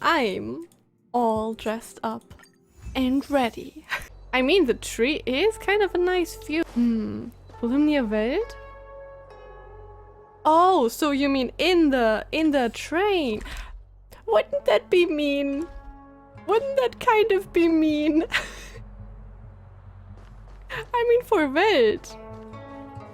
I'm all dressed up and ready. I mean, the tree is kind of a nice view. Wilhelmnia Welt? Oh, so you mean in the train? Wouldn't that be mean? Wouldn't that kind of be mean? I mean, for Welt.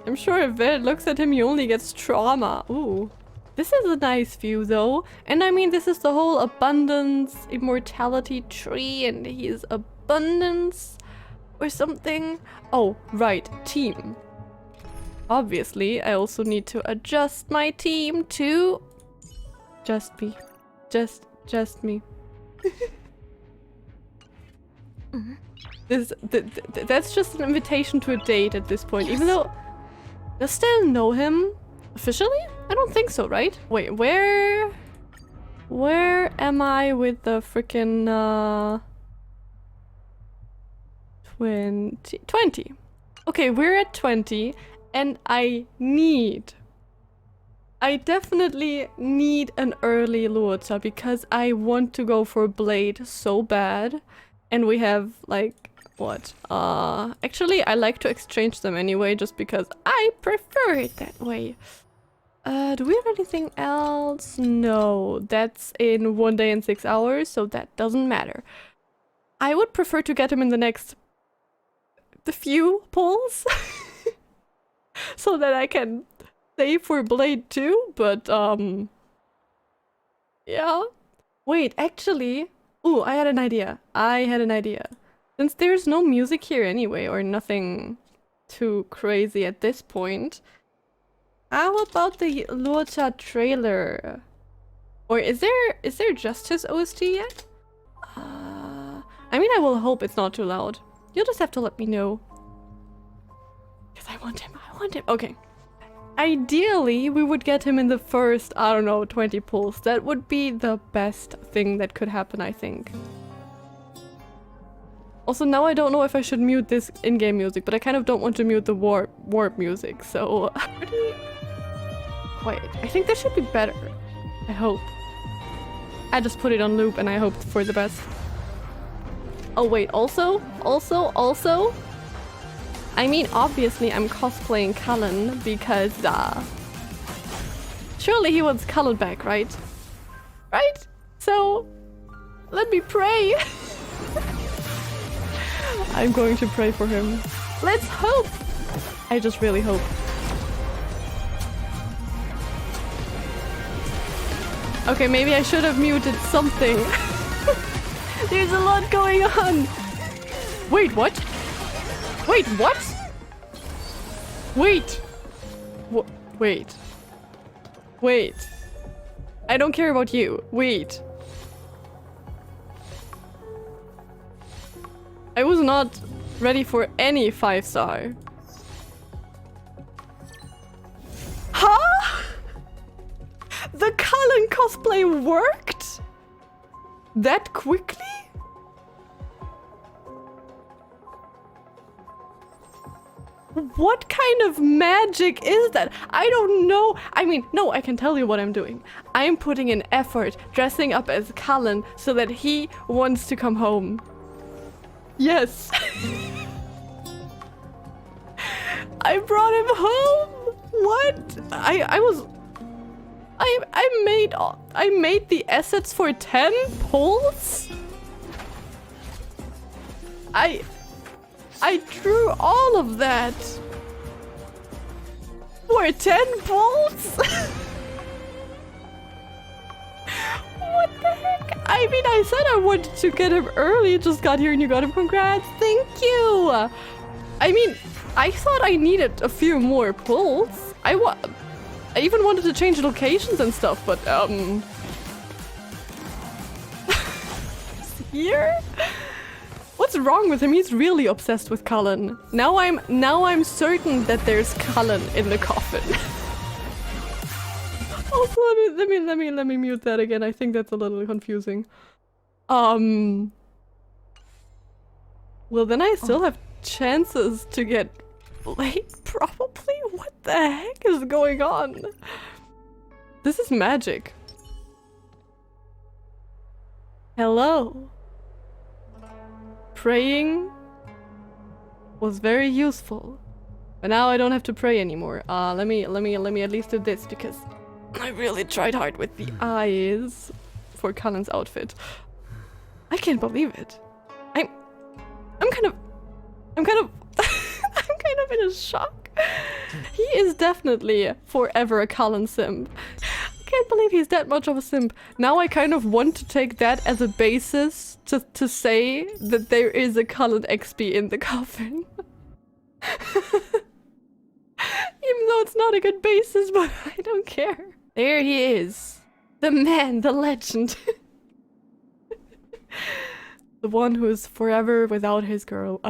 I'm sure if Welt looks at him, he only gets trauma. Ooh. This is a nice view, though. And I mean, this is the whole abundance, immortality tree, and he's abundance or something. Oh, right. Team. Obviously, I also need to adjust my team to just me. Just me. That's just an invitation to a date at this point, even though I still know him officially? I don't think so, right? Wait, where am I with the freaking 20? Okay, we're at 20 and I definitely need an early Luocha because I want to go for Blade so bad. And we have like what? Actually I like to exchange them anyway just because I prefer it that way. Do we have anything else? No, that's in 1 day and 6 hours, so that doesn't matter. I would prefer to get him in the few pulls so that I can save for Blade too, but yeah. Wait, actually, ooh, I had an idea. Since there's no music here anyway, or nothing too crazy at this point, how about the Luocha trailer? Or is there just his OST yet? I mean, I will hope it's not too loud. You'll just have to let me know. Because I want him. Okay. Ideally, we would get him in the first, I don't know, 20 pulls. That would be the best thing that could happen, I think. Also, now I don't know if I should mute this in-game music, but I kind of don't want to mute the warp music, so... Wait, I think that should be better. I hope. I just put it on loop and I hoped for the best. Oh wait, also? I mean, obviously I'm cosplaying Cullen because, surely he wants Cullen back, right? Right? So, let me pray. I'm going to pray for him. Let's hope! I just really hope. Okay, maybe I should have muted something. There's a lot going on. Wait, what? Wait, what? Wait. Wait. I don't care about you. Wait. I was not ready for any 5-star. Huh? The Cullen cosplay worked? That quickly? What kind of magic is that? I don't know. I mean, no, I can tell you what I'm doing. I'm putting in effort dressing up as Cullen so that he wants to come home. Yes. I brought him home. What? I made the assets for 10 pulls? I drew all of that for 10 pulls? What the heck? I mean, I said I wanted to get him early, just got here and you got him. Congrats, thank you! I mean, I thought I needed a few more pulls. I even wanted to change locations and stuff, but here? What's wrong with him? He's really obsessed with Cullen. Now I'm certain that there's Cullen in the coffin. Also, let me mute that again. I think that's a little confusing. Well, then I still have chances to get Blade, probably? What the heck is going on? This is magic. Hello. Praying was very useful. But now I don't have to pray anymore. Let me at least do this because I really tried hard with the eyes for Cullen's outfit. I can't believe it. I'm kind of I'm kind of in a shock. He is definitely forever a Cullen simp. I can't believe he's that much of a simp. Now I kind of want to take that as a basis to say that there is a Cullen XP in the coffin. Even though it's not a good basis, but I don't care. There he is. The man, the legend. The one who's forever without his girl.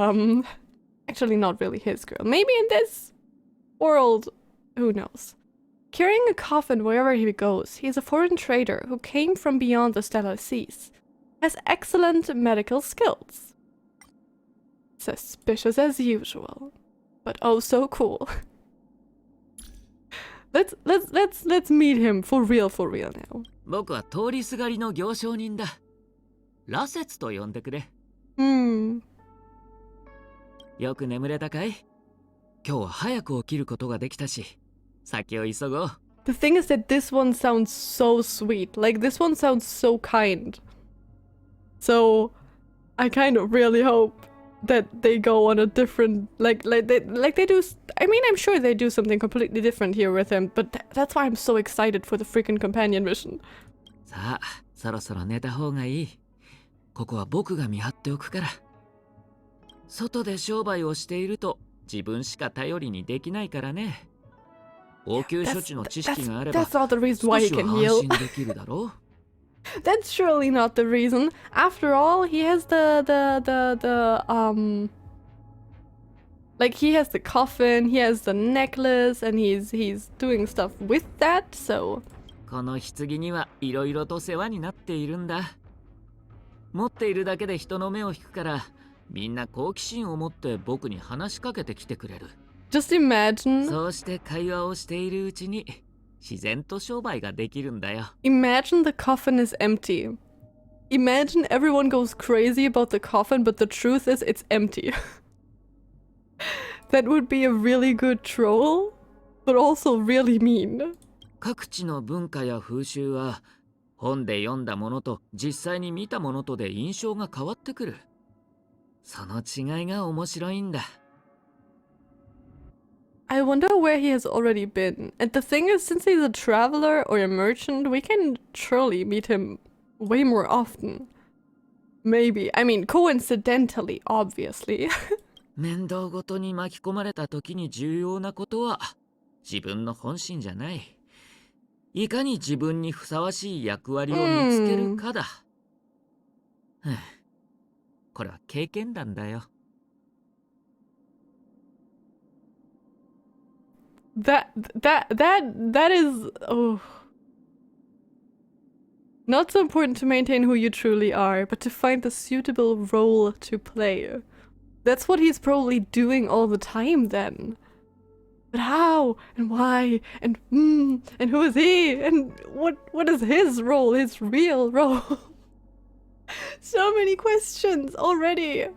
Actually not really his girl. Maybe in this world, who knows. Carrying a coffin wherever he goes, he is a foreign trader who came from beyond the stellar seas. Has excellent medical skills. Suspicious as usual. But oh so cool. Let's meet him for real now. 僕は通りすがりの行商人だ。羅刹と呼んでくれ。よく眠れたかい？今日は早く起きることができたし、先を急ごう。The thing is that this one sounds so sweet. Like this one sounds so kind. So I kind of really hope that they go on a different like they do. I mean, I'm sure they do something completely different here with him, but that's why I'm so excited for the freaking companion mission. さあ、そろそろ寝た方がいい。ここは僕が見張っておくから。外で商売をしていると自分しか頼りにできないからね。応急処置の知識があれば少しは安心できるだろう。That's surely not the reason. After all, he has the like he has the coffin, he has the necklace, and he's doing stuff with that, so この棺にはいろいろと世話になっているんだ。持っているだけで人の目を引くから、みんな好奇心を持って僕に話しかけてきてくれる。Just imagine. そうして会話をしているうちに自然と商売ができるんだよ。Imagine the coffin is empty. Imagine everyone goes crazy about the coffin, but the truth is it's empty. That would be a really good troll, but also really mean. 各地の文化や風習は本で読んだものと実際に見たものとで印象が変わってくる。その違いが面白いんだ。I wonder where he has already been. And the thing is, since he's a traveler or a merchant, we can surely meet him way more often. Maybe. I mean, coincidentally, obviously. 面倒ごとに巻き込まれた時に重要なことは自分の本心じゃない。いかに自分にふさわしい役割を見つけるかだ。これは経験談だよ。That is not so important to maintain who you truly are, but to find the suitable role to play. That's what he's probably doing all the time then. But how and why and who is he and what is his role, his real role? So many questions already.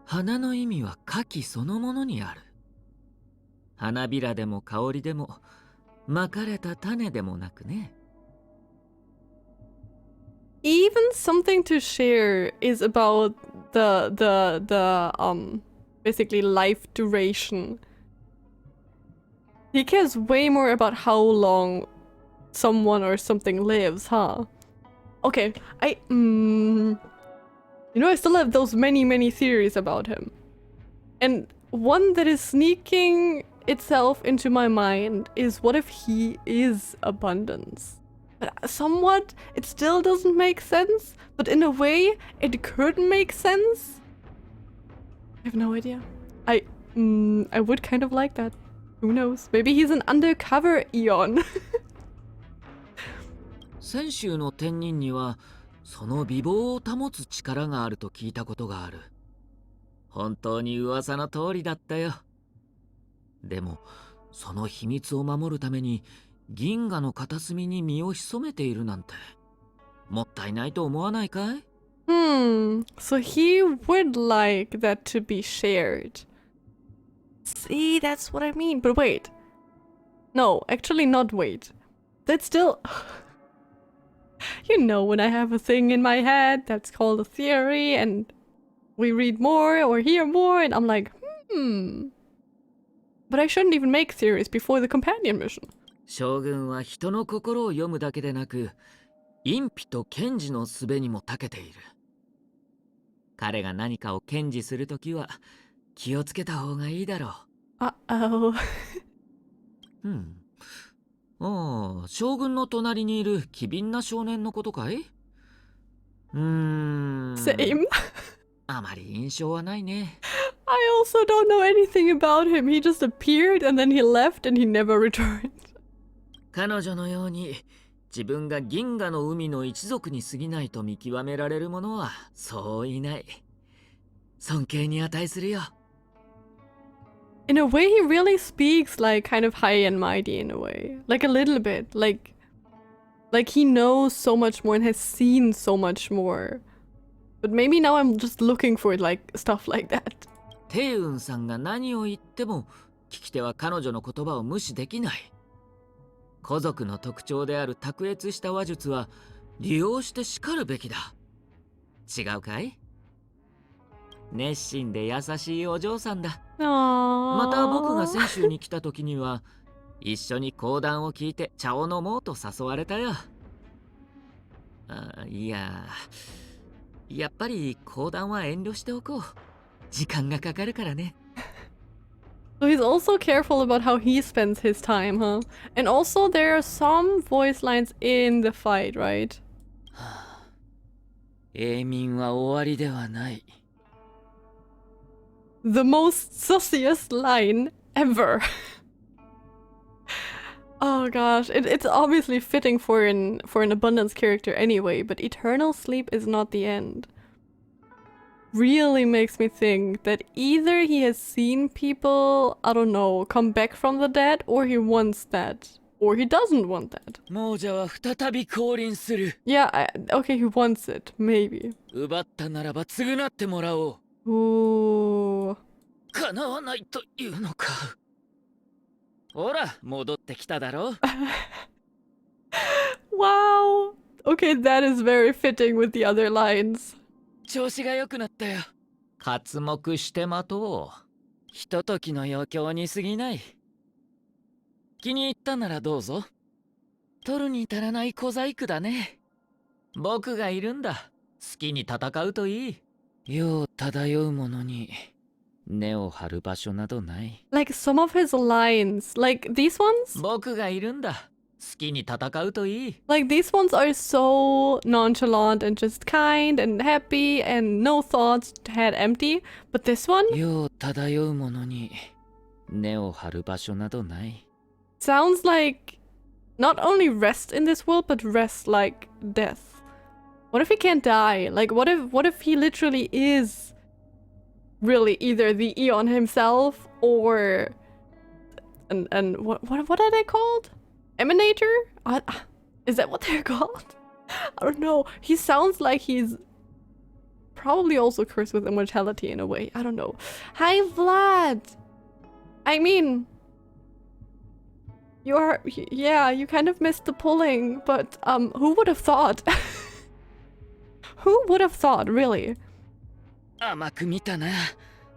花の意味は花器そのものにある。花びらでも香りでもまかれた種でもなくね。Even something to share is about the basically life duration. He cares way more about how long someone or something lives, huh? Okay, you know, I still have those many theories about him. And one that is sneaking itself into my mind is, what if he is abundance? But somewhat, it still doesn't make sense, but in a way, it could make sense. I have no idea. I would kind of like that. Who knows? Maybe he's an undercover Eon. 泉州の天人にはその美貌を保つ力があると聞いたことがある。本当に噂の通りだったよ。でもその秘密を守るために銀河の片隅に身を潜めているなんて。もったいないと思わないかい？ So he would like that to be shared. See, that's what I mean. But wait. No, actually not wait. That's still... You know, when I have a thing in my head that's called a theory and we read more or hear more and I'm like, But I shouldn't even make theories before the companion mission. 将軍は人の心を読むだけでなく、隠秘と検事の術にも長けている。彼が何かを検事するときは気をつけた方がいいだろう。Uh-oh. ああ、将軍の隣にいる機敏な少年のことかい？Same. あまり印象はないね。I also don't know anything about him. He just appeared and then he left and he never returned. 彼女のように自分が銀河の海の一族に過ぎないと見極められる者はそういない。尊敬に値するよ。In a way, he really speaks like kind of high and mighty in a way. Like a little bit. Like he knows so much more and has seen so much more. But maybe now I'm just looking for like stuff like that. テイウンさんが何を言っても聞き手は彼女の言葉を無視できない。古族の特徴である卓越した話術は利用して叱るべきだ。違うかい？熱心で優しいお嬢さんだ。また僕が泉州に来た時には一緒に講談を聞いて茶を飲もうと誘われたよ。いや、やっぱり講談は遠慮しておこう。時間がかかるからね。So he's also careful about how he spends his time, huh? And also there are some voice lines in the fight, right? 永民は終わりではない。The most sussiest line ever. Oh gosh, it's obviously fitting for an abundance character anyway, but eternal sleep is not the end. Really makes me think that either he has seen people, I don't know, come back from the dead, or he wants that. Or he doesn't want that. 亡者は再び降臨する。Yeah, okay, he wants it, maybe. 奪ったならば償ってもらおう。Ooh. 叶わないというのか。ほら、戻ってきただろう。Wow. Okay, that is very fitting with the other lines. 調子が良くなったよ。刮目して待とう。ひとときの余興に過ぎない。気に入ったならどうぞ。取るに足らない小細工だね。僕がいるんだ。好きに戦うといい。世を漂うものに根を張る場所などない。Like some of his lines, like these ones? 僕がいるんだ。好きに戦うといい。Like these ones are so nonchalant and just kind and happy and no thoughts, head empty. But this one? 世を漂うものに根を張る場所などない。Sounds like not only rest in this world, but rest like death. What if he can't die? Like what if he literally is really either the Eon himself or and what are they called? Emanator? Is that what they're called? I don't know. He sounds like he's probably also cursed with immortality in a way. I don't know. Hi, Vlad! I mean, yeah, you kind of missed the pulling, but who would have thought? Who would have thought, really? 甘く見たな。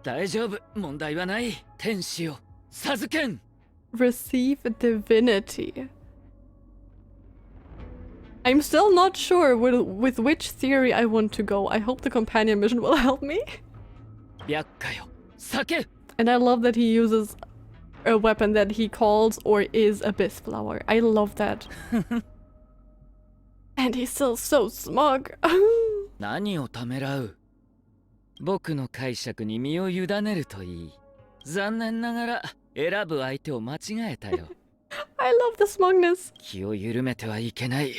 大丈夫。問題はない。天使よ。授けん。Receive divinity. I'm still not sure with which theory I want to go. I hope the companion mission will help me. 白かよ。酒。 And I love that he uses a weapon that he calls or is Abyss Flower. I love that. And he's still so smug. 何をためらう。僕の解釈に身を委ねるといい。残念ながら選ぶ相手を間違えたよ。I love the smugness. 気を緩めてはいけない。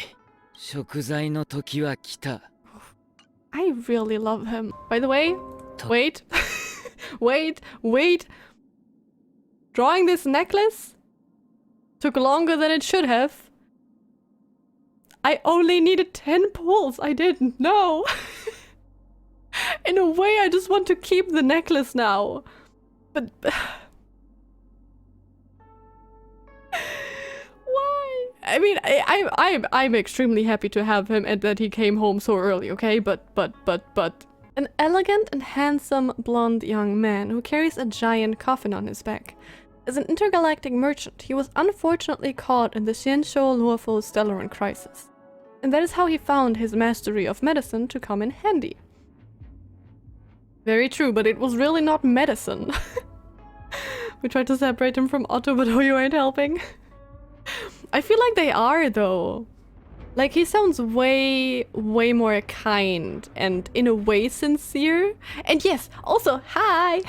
贖罪の時は来た。I really love him. By the way, wait. wait. Drawing this necklace took longer than it should have. I only needed 10 pulls. I didn't know. In a way, I just want to keep the necklace now. But why? I mean, I'm extremely happy to have him and that he came home so early, okay? But. An elegant and handsome blonde young man who carries a giant coffin on his back. As an intergalactic merchant, he was unfortunately caught in the xianzhou Luofu Stellaron crisis. And that is how he found his mastery of medicine to come in handy. Very true, but it was really not medicine. We tried to separate him from Otto, but you ain't helping. I feel like they are, though. Like, he sounds way more kind and in a way sincere. And yes, also, hi!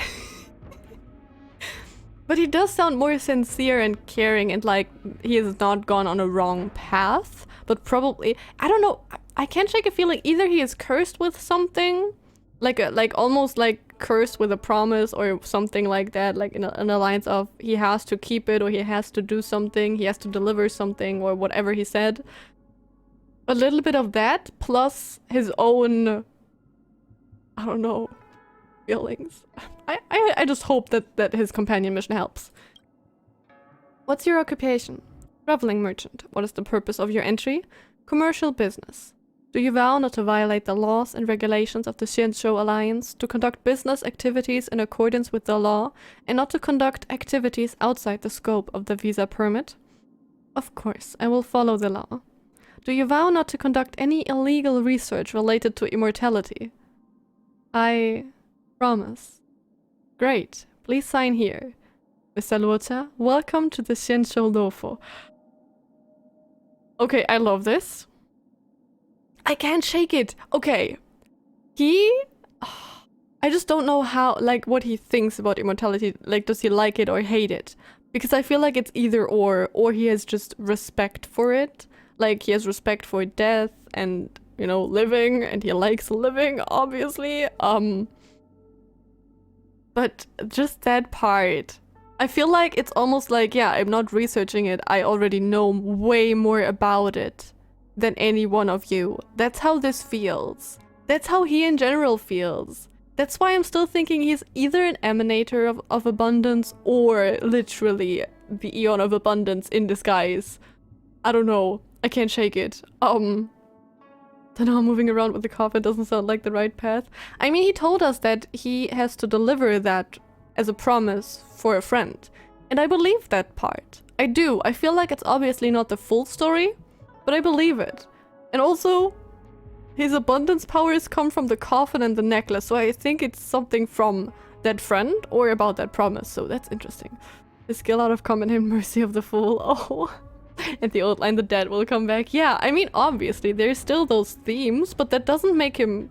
But he does sound more sincere and caring and like he has not gone on a wrong path. But probably, I don't know, I can't shake a feeling either he is cursed with something. Like almost like cursed with a promise or something like that. Like in a lines of he has to keep it or he has to do something. He has to deliver something or whatever he said. A little bit of that, plus his own, I don't know, feelings. I just hope that his companion mission helps. What's your occupation? Traveling merchant. What is the purpose of your entry? Commercial business. Do you vow not to violate the laws and regulations of the xianzhou Alliance, to conduct business activities in accordance with the law, and not to conduct activities outside the scope of the visa permit? Of course, I will follow the law. Do you vow not to conduct any illegal research related to immortality? I promise. Great. Please sign here. Mr. Luocha, welcome to the xianzhou Luofu. Okay, I love this. I can't shake it. Okay. I just don't know how, like, what he thinks about immortality. Like, does he like it or hate it? Because I feel like it's either or he has just respect for it. Like, he has respect for death and, you know, living, and he likes living, obviously. But just that part. I feel like it's almost like, yeah, I'm not researching it. I already know way more about it than any one of you. That's how this feels. That's how he in general feels. That's why I'm still thinking he's either an emanator of abundance or literally the Eon of Abundance in disguise. I don't know. I can't shake it. Then now moving around with the coffin doesn't sound like the right path. I mean, he told us that he has to deliver that as a promise for a friend. And I believe that part. I do. I feel like it's obviously not the full story, but I believe it. And also, his abundance powers come from the coffin and the necklace, so I think it's something from that friend or about that promise, so that's interesting. The skill out of common and mercy of the fool. Oh. And the old line, the dead will come back. Yeah, I mean, obviously, there's still those themes, but that doesn't make him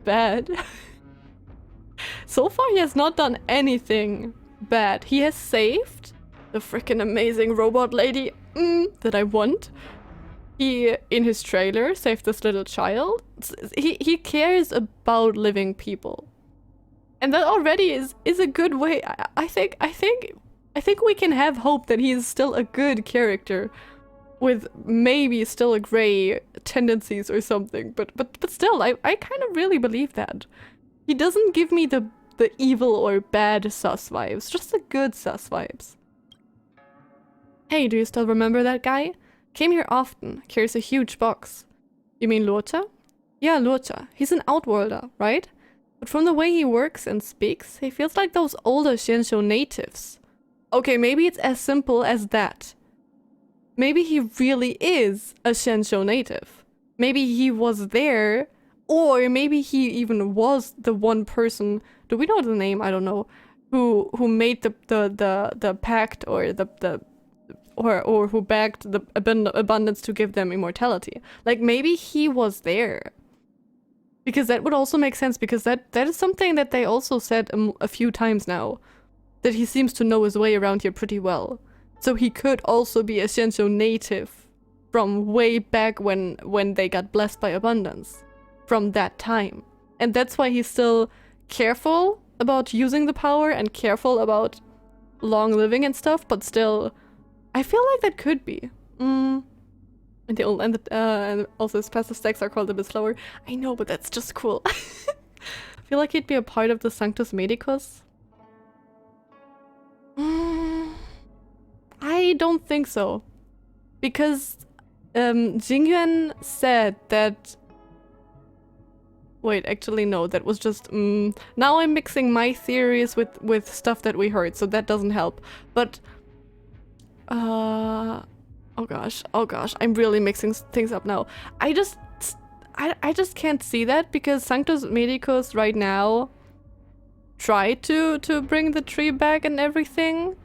bad. So far, he has not done anything bad. He has saved the freaking amazing robot lady that I want. He, in his trailer, saved this little child. He cares about living people. And that already is a good way. I think we can have hope that he is still a good character with maybe still a gray tendencies or something. But still, I kind of really believe that. He doesn't give me the evil or bad sus vibes, just the good sus vibes. Hey, do you still remember that guy? Came here often, carries a huge box. You mean Luocha? Yeah, Luocha. He's an outworlder, right? But from the way he works and speaks, he feels like those older xianzhou natives. Okay, maybe it's as simple as that. Maybe he really is a xianzhou native. Maybe he was there, or maybe he even was the one person, do we know the name? I don't know. Who made the pact or or who begged the abundance to give them immortality. Like, maybe he was there. Because that would also make sense, because that is something that they also said a few times now. That he seems to know his way around here pretty well. So he could also be a xianzhou native from way back when they got blessed by abundance. From that time. And that's why he's still careful about using the power and careful about long living and stuff, but still, I feel like that could be. And also his passive stacks are called a bit slower. I know, but that's just cool. I feel like he'd be a part of the Sanctus Medicus. I don't think so. Because Jingyuan said that... Wait, actually no, that was just... now I'm mixing my theories with stuff that we heard, so that doesn't help. But... oh gosh, I'm really mixing things up now. I just can't see that, because Sanctus Medicus right now tried to bring the tree back and everything,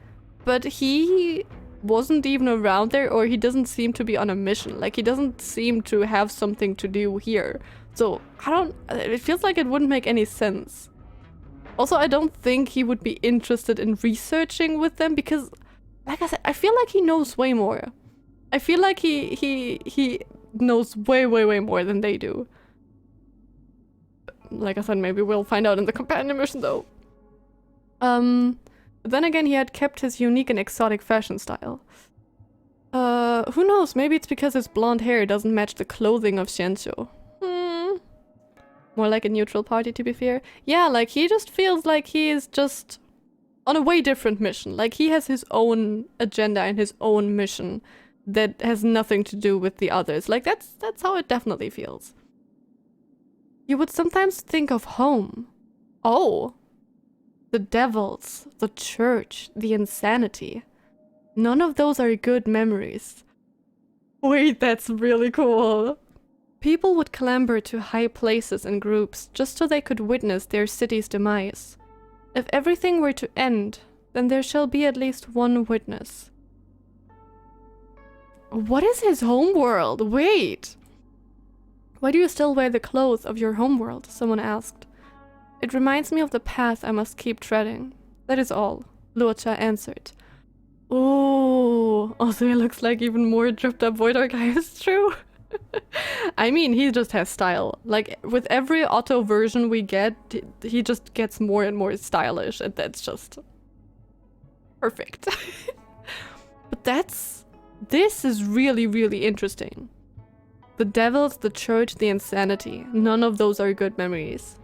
but he wasn't even around there, or he doesn't seem to be on a mission. Like, he doesn't seem to have something to do here. So, it feels like it wouldn't make any sense. Also, I don't think he would be interested in researching with them, because, like I said, I feel like he knows way more. I feel like he knows way more than they do. Like I said, maybe we'll find out in the companion mission though. Then again, he had kept his unique and exotic fashion style. Who knows, maybe it's because his blonde hair doesn't match the clothing of xianzhou. More like a neutral party, to be fair. Yeah, like, he just feels like he is just on a way different mission. Like, he has his own agenda and his own mission that has nothing to do with the others. Like, that's how it definitely feels. You would sometimes think of home. Oh. The devils, the church, the insanity. None of those are good memories. Wait, that's really cool. People would clamber to high places in groups just so they could witness their city's demise. If everything were to end, then there shall be at least one witness. What is his homeworld? Wait! Why do you still wear the clothes of your homeworld? Someone asked. It reminds me of the path I must keep treading. That is all, Luocha answered. Ooh, also he looks like even more dripped up Void Archivist, true? I mean, he just has style. Like, with every auto version we get, he just gets more and more stylish, and that's just perfect. But this is really interesting. The devils, the church, the insanity. None of those are good memories.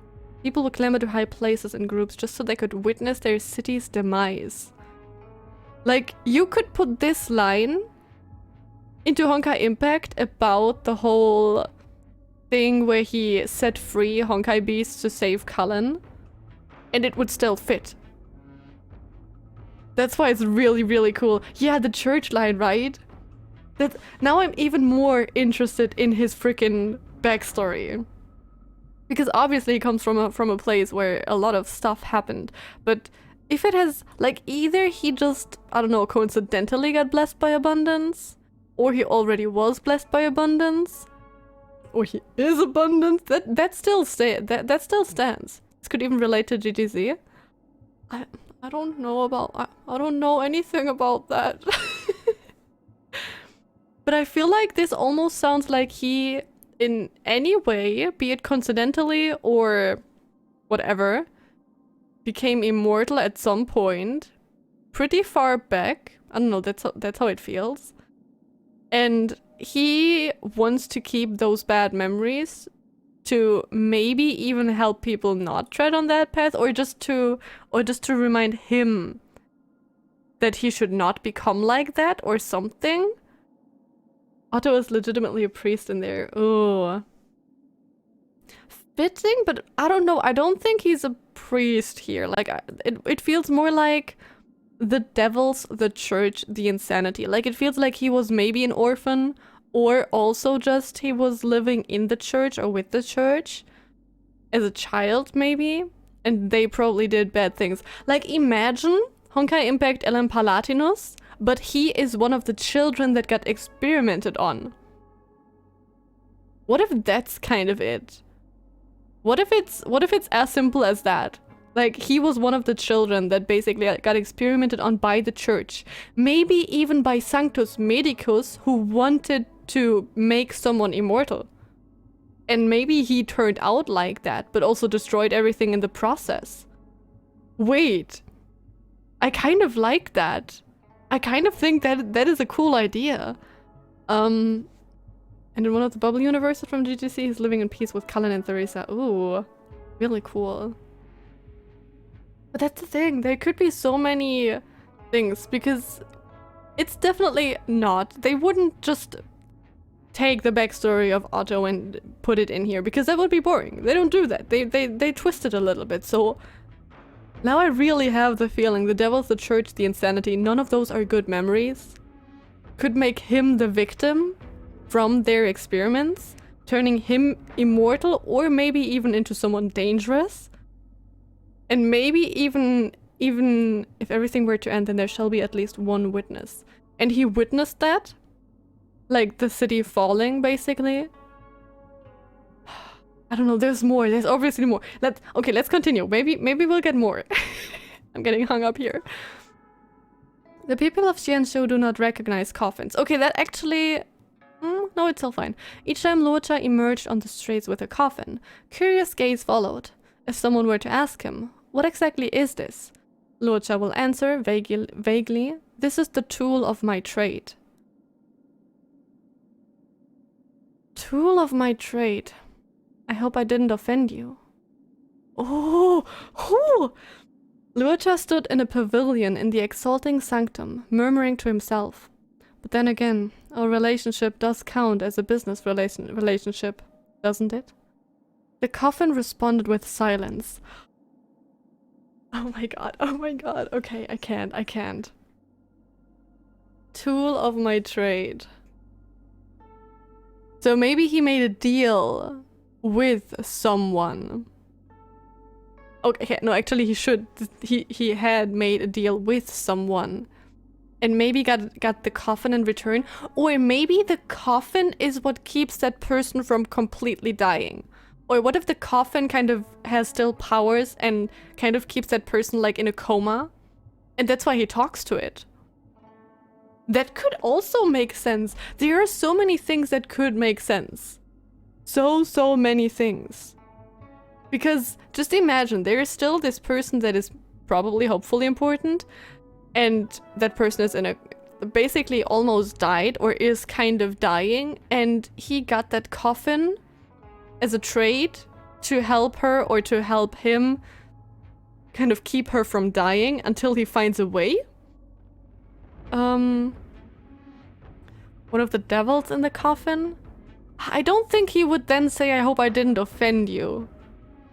People would clamber to high places in groups just so they could witness their city's demise. Like, you could put this line into Honkai Impact about the whole thing where he set free Honkai beasts to save Cullen, and it would still fit. That's why it's really cool. Yeah, the church line, right? Now I'm even more interested in his freaking backstory. Because obviously he comes from a place where a lot of stuff happened. But if it has, like, either he just, I don't know, coincidentally got blessed by abundance, or he already was blessed by abundance, or he is abundance, that still stands. This could even relate to GGZ. I don't know about, I don't know anything about that. But I feel like this almost sounds like he, in any way, be it coincidentally or whatever, became immortal at some point, pretty far back. I don't know, that's how it feels. And he wants to keep those bad memories to maybe even help people not tread on that path, or just to remind him that he should not become like that or something. Otto is legitimately a priest in there. Ooh. Fitting, but I don't know. I don't think he's a priest here. Like, it feels more like the devils, the church, the insanity. Like, it feels like he was maybe an orphan, or also just he was living in the church or with the church as a child, maybe. And they probably did bad things. Like, imagine Honkai Impact LM Palatinus, but he is one of the children that got experimented on. What if that's kind of it? What if it's as simple as that? Like, he was one of the children that basically got experimented on by the church. Maybe even by Sanctus Medicus, who wanted to make someone immortal. And maybe he turned out like that, but also destroyed everything in the process. Wait. I kind of like that. I kind of think that is a cool idea. And in one of the bubble universes from GGC, he's living in peace with Cullen and Theresa. Ooh, really cool. But that's the thing, there could be so many things, because it's definitely not. They wouldn't just take the backstory of Otto and put it in here, because that would be boring. They don't do that. They twist it a little bit, so now I really have the feeling the devils, the church, the insanity, none of those are good memories. Could make him the victim from their experiments, turning him immortal, or maybe even into someone dangerous. And maybe even if everything were to end, then there shall be at least one witness. And he witnessed that? Like the city falling, basically? I don't know, there's more. There's obviously more. Let's continue. Maybe we'll get more. I'm getting hung up here. The people of xianzhou do not recognize coffins. Okay, that actually... no, it's all fine. Each time Luocha emerged on the streets with a coffin, curious gaze followed. If someone were to ask him, what exactly is this? Luocha will answer vaguely, this is the tool of my trade. Tool of my trade. I hope I didn't offend you. Oh! Luocha stood in a pavilion in the exalting sanctum, murmuring to himself. But then again, our relationship does count as a business relationship, doesn't it? The coffin responded with silence. Oh my god, okay, I can't. Tool of my trade. So maybe he made a deal with someone. Okay, no, actually he had made a deal with someone. And maybe got the coffin in return. Or maybe the coffin is what keeps that person from completely dying. Or what if the coffin kind of has still powers and kind of keeps that person like in a coma? And that's why he talks to it. That could also make sense. There are so many things that could make sense. So many things. Because just imagine, there is still this person that is probably hopefully important. And that person is in a basically almost died or is kind of dying, and he got that coffin as a trade to help her or to help him kind of keep her from dying until he finds a way. One of the devils in the coffin? I don't think he would then say, I hope I didn't offend you.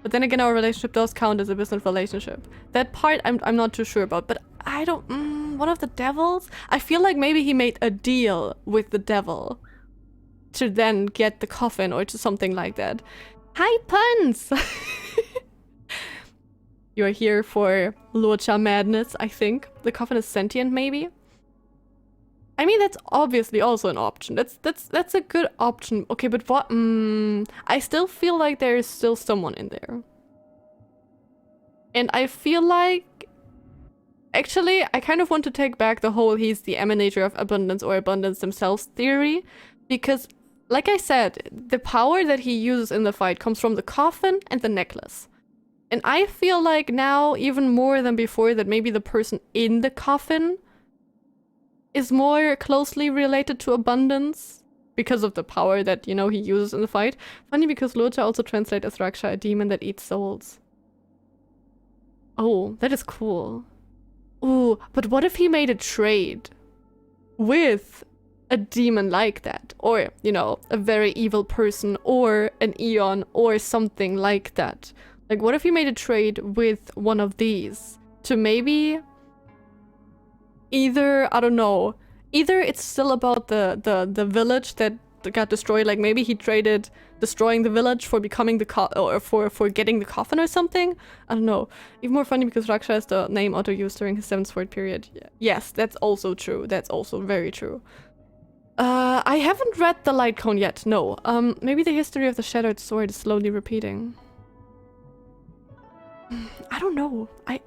But then again, our relationship does count as a business relationship. That part I'm not too sure about, but I don't... one of the devils? I feel like maybe he made a deal with the devil to then get the coffin or to something like that. Hi, puns! You're here for Luocha madness, I think. The coffin is sentient, maybe? I mean, that's obviously also an option. That's a good option. Okay, but what? I still feel like there is still someone in there. And I feel like... Actually, I kind of want to take back the whole he's the emanator of abundance or abundance themselves theory. Because, like I said, the power that he uses in the fight comes from the coffin and the necklace. And I feel like now, even more than before, that maybe the person in the coffin is more closely related to abundance because of the power that, you know, he uses in the fight. Funny because Luocha also translates as Raksha, a demon that eats souls. Oh, that is cool. Ooh, but what if he made a trade with a demon like that? Or, you know, a very evil person or an Eon or something like that. Like, what if he made a trade with one of these to maybe... Either, I don't know, either it's still about the village that got destroyed, like maybe he traded destroying the village for becoming the or for getting the coffin or something. I don't know. Even more funny because Raksha is the name Otto used during his 7th sword period. Yeah. Yes, that's also true. That's also very true. I haven't read the Light Cone yet, no. Maybe the history of the Shattered Sword is slowly repeating. I don't know. I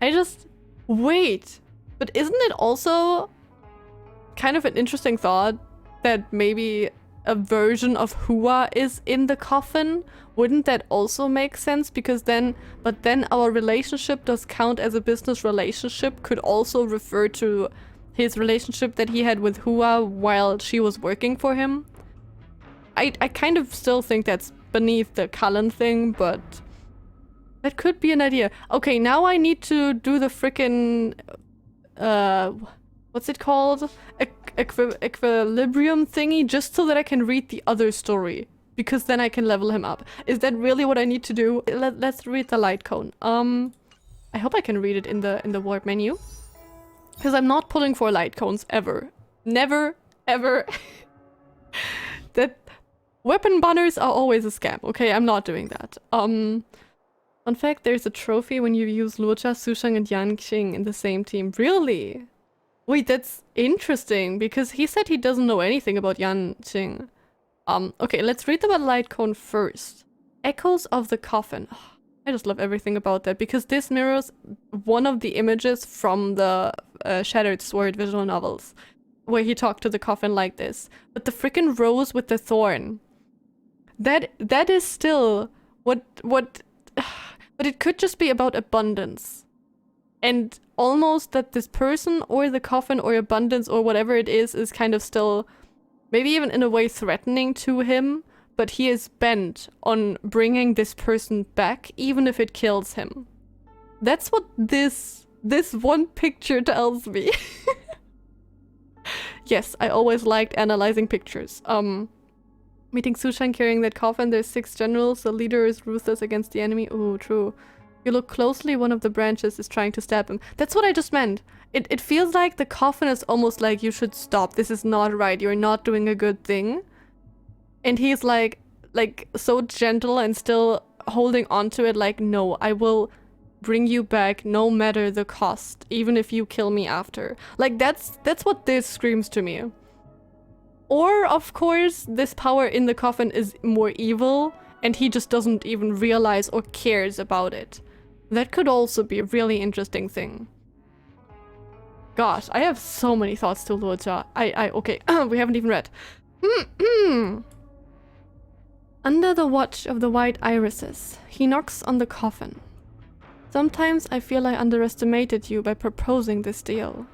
just... Wait, but isn't it also kind of an interesting thought that maybe a version of Hua is in the coffin? Wouldn't that also make sense? Because then, but then our relationship does count as a business relationship could also refer to his relationship that he had with Hua while she was working for him. I kind of still think that's beneath the Cullen thing, but that could be an idea. Okay, now I need to do the frickin' what's it called? Equilibrium thingy, just so that I can read the other story. Because then I can level him up. Is that really what I need to do? Let's read the light cone. I hope I can read it in the warp menu. Because I'm not pulling for light cones ever. Never, ever. That weapon banners are always a scam. Okay, I'm not doing that. Fun fact, there's a trophy when you use Luocha, Sushang, and Yanqing in the same team. Really? Wait, that's interesting, because he said he doesn't know anything about Yanqing. Okay, let's read about light cone first. Echoes of the coffin. I just love everything about that, because this mirrors one of the images from the Shattered Sword visual novels, where he talked to the coffin like this. But the freaking rose with the thorn. That is still what but it could just be about abundance. And almost that this person or the coffin or abundance or whatever it is kind of still maybe even in a way threatening to him, but he is bent on bringing this person back even if it kills him. That's what this one picture tells me. Yes, I always liked analyzing pictures. Meeting Sushan carrying that coffin, there's 6 generals, the leader is ruthless against the enemy. Ooh, true. You look closely, one of the branches is trying to stab him. That's what I just meant. It feels like the coffin is almost like, you should stop, this is not right, you're not doing a good thing. And he's like so gentle and still holding on to it like, no, I will bring you back no matter the cost, even if you kill me after. Like that's what this screams to me. Or, of course, this power in the coffin is more evil, and he just doesn't even realize or cares about it. That could also be a really interesting thing. Gosh, I have so many thoughts to Luocha. Okay, we haven't even read. Under the watch of the white irises, he knocks on the coffin. Sometimes I feel I underestimated you by proposing this deal.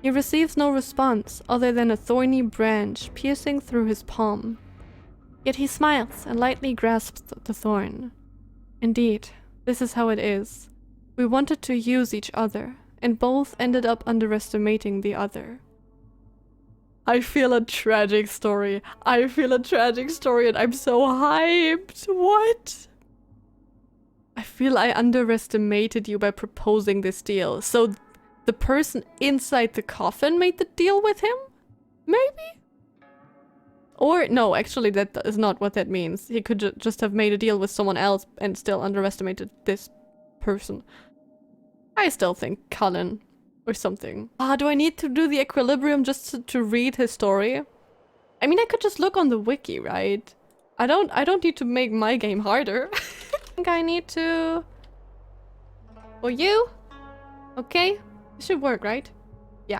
He receives no response other than a thorny branch piercing through his palm. Yet he smiles and lightly grasps the thorn. Indeed, this is how it is. We wanted to use each other, and both ended up underestimating the other. I feel a tragic story. I feel a tragic story and I'm so hyped. What? I feel I underestimated you by proposing this deal. So the person inside the coffin made the deal with him? Maybe? Or, no, actually that is not what that means. He could just have made a deal with someone else and still underestimated this person. I still think Cullen or something. Do I need to do the equilibrium just to read his story? I mean, I could just look on the wiki, right? I don't need to make my game harder. I think I need to... For you? Okay. It should work, right? Yeah.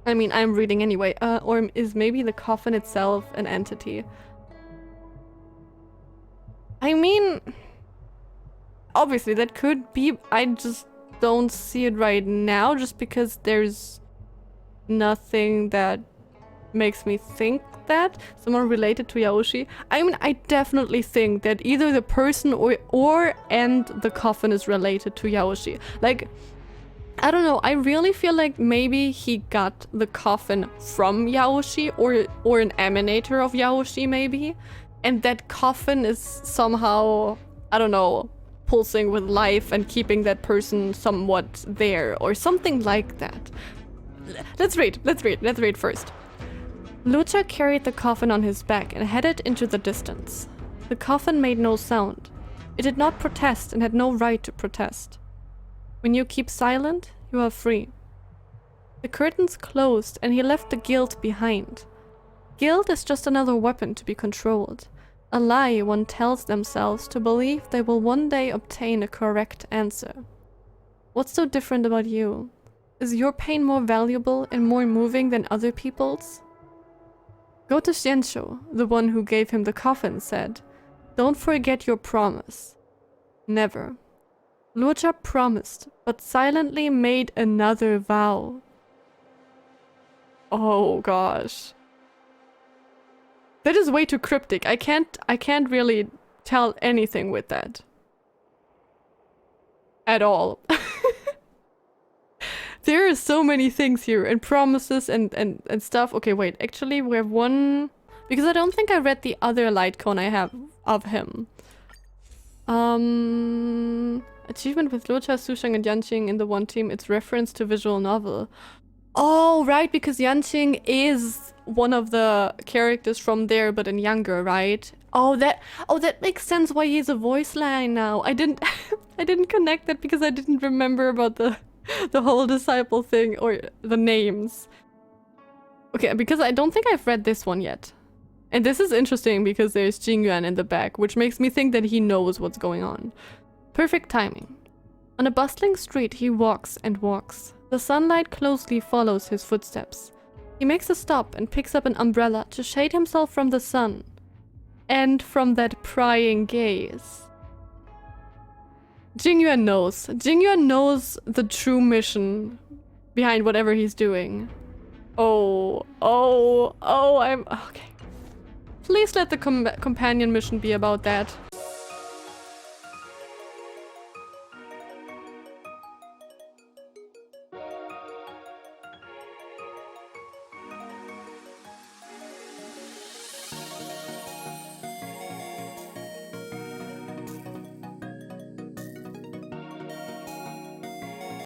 I mean, I'm reading anyway. Or is maybe the coffin itself an entity? I mean... Obviously, that could be... I just don't see it right now, just because there's nothing that makes me think that. Someone related to Yaoshi. I mean, I definitely think that either the person and the coffin is related to Yaoshi. Like... I don't know, I really feel like maybe he got the coffin from Yaoshi or an emanator of Yaoshi maybe, and that coffin is somehow, I don't know, pulsing with life and keeping that person somewhat there or something like that. Let's read first. Luocha carried the coffin on his back and headed into the distance. The coffin made no sound. It did not protest and had no right to protest. When you keep silent, you are free. The curtains closed and he left the guilt behind. Guilt is just another weapon to be controlled. A lie one tells themselves to believe they will one day obtain a correct answer. What's so different about you? Is your pain more valuable and more moving than other people's? Go to xianzhou, the one who gave him the coffin, said. Don't forget your promise. Never. Luocha promised, but silently made another vow. Oh gosh. That is way too cryptic. I can't really tell anything with that. At all. There are so many things here and promises and stuff. Okay, wait. Actually, we have one... Because I don't think I read the other light cone I have of him. Achievement with Luocha, Sushang, and Yanqing in the one team. It's reference to visual novel. Oh, right, because Yanqing is one of the characters from there, but in younger, right? Oh, that makes sense why he's a voice line now. I didn't connect that because I didn't remember about the whole disciple thing or the names. Okay, because I don't think I've read this one yet. And this is interesting because there's Jingyuan in the back, which makes me think that he knows what's going on. Perfect timing. On a bustling street, he walks and walks. The sunlight closely follows his footsteps. He makes a stop and picks up an umbrella to shade himself from the sun. And from that prying gaze. Jingyuan knows. Jingyuan knows the true mission behind whatever he's doing. I'm... Okay. Please let the companion mission be about that.